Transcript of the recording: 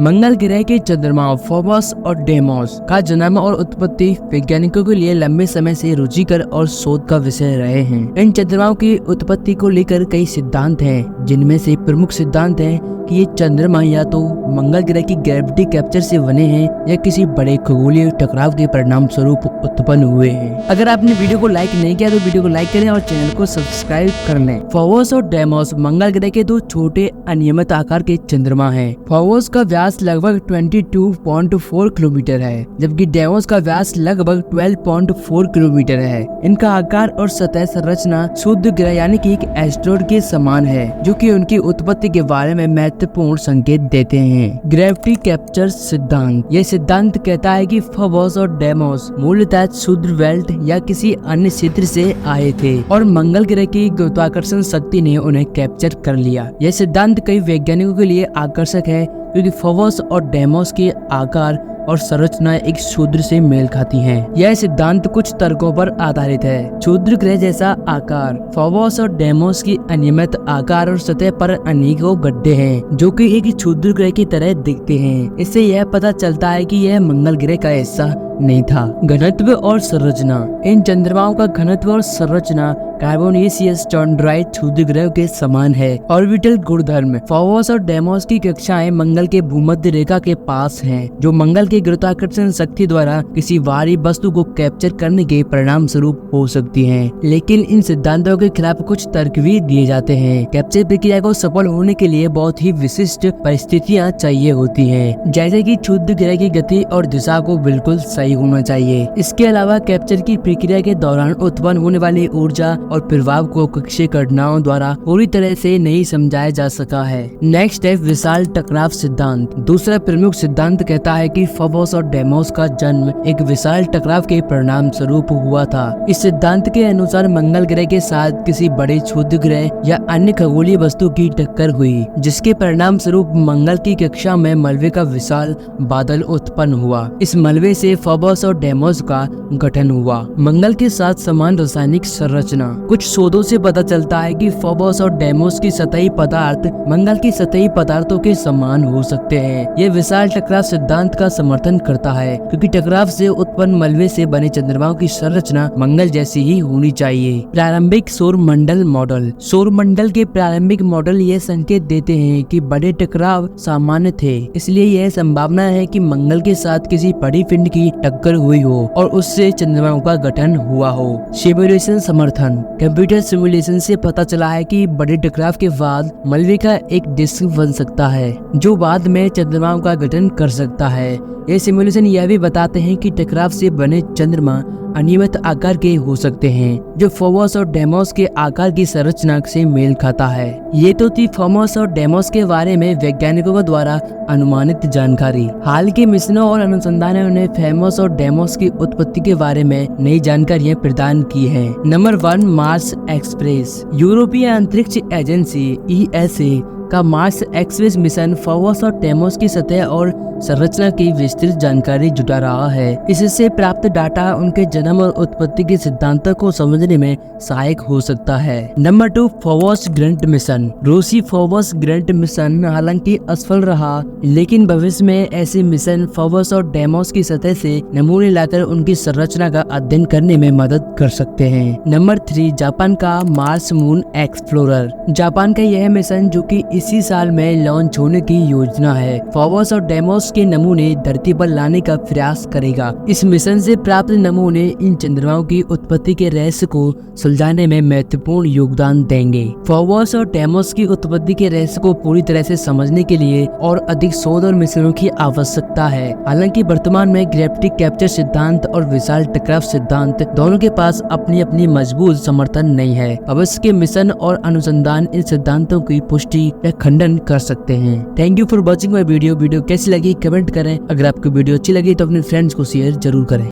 मंगल ग्रह के चंद्रमा फोबोस और डेमोस का जन्म और उत्पत्ति वैज्ञानिकों के लिए लंबे समय से रुचिकर और शोध का विषय रहे हैं। इन चंद्रमाओं की उत्पत्ति को लेकर कई सिद्धांत हैं, जिनमें से प्रमुख सिद्धांत है कि ये चंद्रमा या तो मंगल ग्रह की ग्रेविटी कैप्चर से बने हैं या किसी बड़े खगोलीय टकराव के परिणाम स्वरूप उत्पन्न हुए हैं। अगर आपने वीडियो को लाइक नहीं किया तो वीडियो को लाइक करें और चैनल को सब्सक्राइब कर लें। फोबोस और डेमोस मंगल ग्रह के दो छोटे अनियमित आकार के चंद्रमा हैं। फोबोस का व्यास लगभग 22.4 किलोमीटर है, जबकि डेमोस का व्यास लगभग 12.4 किलोमीटर है। इनका आकार और सतह संरचना शुद्ध ग्रह यानी कि एक एस्टेरॉयड के समान है, जो कि उनकी उत्पत्ति के बारे में महत्वपूर्ण संकेत देते हैं। ग्रेविटी कैप्चर सिद्धांत। यह सिद्धांत कहता है कि फोबोस और डेमोस मूलतः क्षुद्र बेल्ट या किसी अन्य क्षेत्र से आए थे और मंगल ग्रह की गुरुत्वाकर्षण शक्ति ने उन्हें कैप्चर कर लिया। यह सिद्धांत कई वैज्ञानिकों के लिए आकर्षक है, क्योंकि फोबोस और डेमोस के आकार और संरचना एक क्षुद्र से मेल खाती हैं। यह सिद्धांत कुछ तर्कों पर आधारित है। क्षुद्र ग्रह जैसा आकार। फोबोस और डेमोस की अनियमित आकार और सतह पर अनेकों गड्ढे हैं, जो कि एक क्षुद्र ग्रह की तरह दिखते हैं। इससे यह पता चलता है कि यह मंगल ग्रह का हिस्सा नहीं था। घनत्व और संरचना। इन चंद्रमाओं का घनत्व और संरचना कार्बोनेशियस चॉन्ड्राइट क्षुद्र ग्रह के समान है। ऑर्बिटल गुणधर्म। फोबोस और डेमोस की कक्षाएं मंगल के भूमध्य रेखा के पास हैं, जो मंगल के गुरुत्वाकर्षण शक्ति द्वारा किसी भारी वस्तु को कैप्चर करने के परिणाम स्वरूप हो सकती हैं। लेकिन इन सिद्धांतों के खिलाफ कुछ तर्क भी दिए जाते हैं। कैप्चर प्रक्रिया को सफल होने के लिए बहुत ही विशिष्ट परिस्थितियां चाहिए होती हैं, जैसे कि क्षुद्र ग्रह की गति और दिशा को बिल्कुल सही होना चाहिए। इसके अलावा कैप्चर की प्रक्रिया के दौरान उत्पन्न होने वाली ऊर्जा और प्रभाव को कक्षीय घटनाओं द्वारा पूरी तरह से नहीं समझाया जा सका है। नेक्स्ट है विशाल टकराव सिद्धांत। दूसरा प्रमुख सिद्धांत कहता है कि फोबोस और डेमोस का जन्म एक विशाल टकराव के परिणाम स्वरूप हुआ था। इस सिद्धांत के अनुसार मंगल ग्रह के साथ किसी बड़े क्षुद्र ग्रह या अन्य खगोलीय वस्तु की टक्कर हुई, जिसके परिणाम स्वरूप मंगल की कक्षा में मलबे का विशाल बादल उत्पन्न हुआ। इस मलबे से फोबोस और डेमोस का गठन हुआ। मंगल के साथ समान रासायनिक संरचना। कुछ शोधों से पता चलता है कि फोबोस और डेमोस की सतही पदार्थ मंगल की सतही पदार्थों के समान हो सकते हैं। यह विशाल टकराव सिद्धांत का समर्थन करता है, क्योंकि टकराव से उत्पन्न मलबे से बने चंद्रमाओं की संरचना मंगल जैसी ही होनी चाहिए। प्रारंभिक सौर मंडल मॉडल। सौर मंडल के प्रारंभिक मॉडल यह संकेत देते हैं कि बड़े टकराव सामान्य थे, इसलिए यह संभावना है कि मंगल के साथ किसी बड़ी पिंड की टक्कर हुई हो और उससे चंद्रमाओं का गठन हुआ हो। सिमुलेशन समर्थन। कंप्यूटर सिमुलेशन से पता चला है कि बड़े टकराव के बाद मलबे का एक डिस्क बन सकता है, जो बाद में चंद्रमाओं का गठन कर सकता है। ये सिमुलेशन यह भी बताते हैं कि टकराव से बने चंद्रमा अनियमित आकार के हो सकते हैं, जो फोबोस और डेमोस के आकार की संरचना से मेल खाता है। ये तो थी फोबोस और डेमोस के बारे में वैज्ञानिकों द्वारा अनुमानित जानकारी। हाल के मिशनों और अनुसंधानों ने फोबोस और डेमोस की उत्पत्ति के बारे में नई जानकारियां प्रदान की हैं। Number 1, Mars express. यूरोपीय अंतरिक्ष एजेंसी ESA का मार्स एक्सप्रेस मिशन फोबोस और डेमोस की सतह और संरचना की विस्तृत जानकारी जुटा रहा है। इससे प्राप्त डाटा उनके जन्म और उत्पत्ति के सिद्धांतों को समझने में सहायक हो सकता है। Number 2, Phobos grunt mission. रूसी फोबोस ग्रंट मिशन हालांकि असफल रहा, लेकिन भविष्य में ऐसे मिशन फोबोस और डेमोस की सतह से नमूने लाकर उनकी संरचना का अध्ययन करने में मदद कर सकते हैं। नंबर 3, जापान का मार्स मून एक्सप्लोरर। जापान का यह मिशन, जो कि इसी साल में लॉन्च होने की योजना है, फोबोस और डेमोस के नमूने धरती पर लाने का प्रयास करेगा। इस मिशन से प्राप्त नमूने इन चंद्रमाओं की उत्पत्ति के रहस्य को सुलझाने में महत्वपूर्ण योगदान देंगे। फोबोस और डेमोस की उत्पत्ति के रहस्य को पूरी तरह से समझने के लिए और अधिक शोध और मिशनों की आवश्यकता है। हालांकि वर्तमान में ग्रेविटी कैप्चर सिद्धांत और विशाल टकराव सिद्धांत दोनों के पास अपनी अपनी मजबूत समर्थन नहीं है। भविष्य के मिशन और अनुसंधान इन सिद्धांतों की पुष्टि या खंडन कर सकते हैं। Thank you for watching my video. Video कैसी लगी कमेंट करें। अगर आपको वीडियो अच्छी लगी तो अपने फ्रेंड्स को शेयर जरूर करें।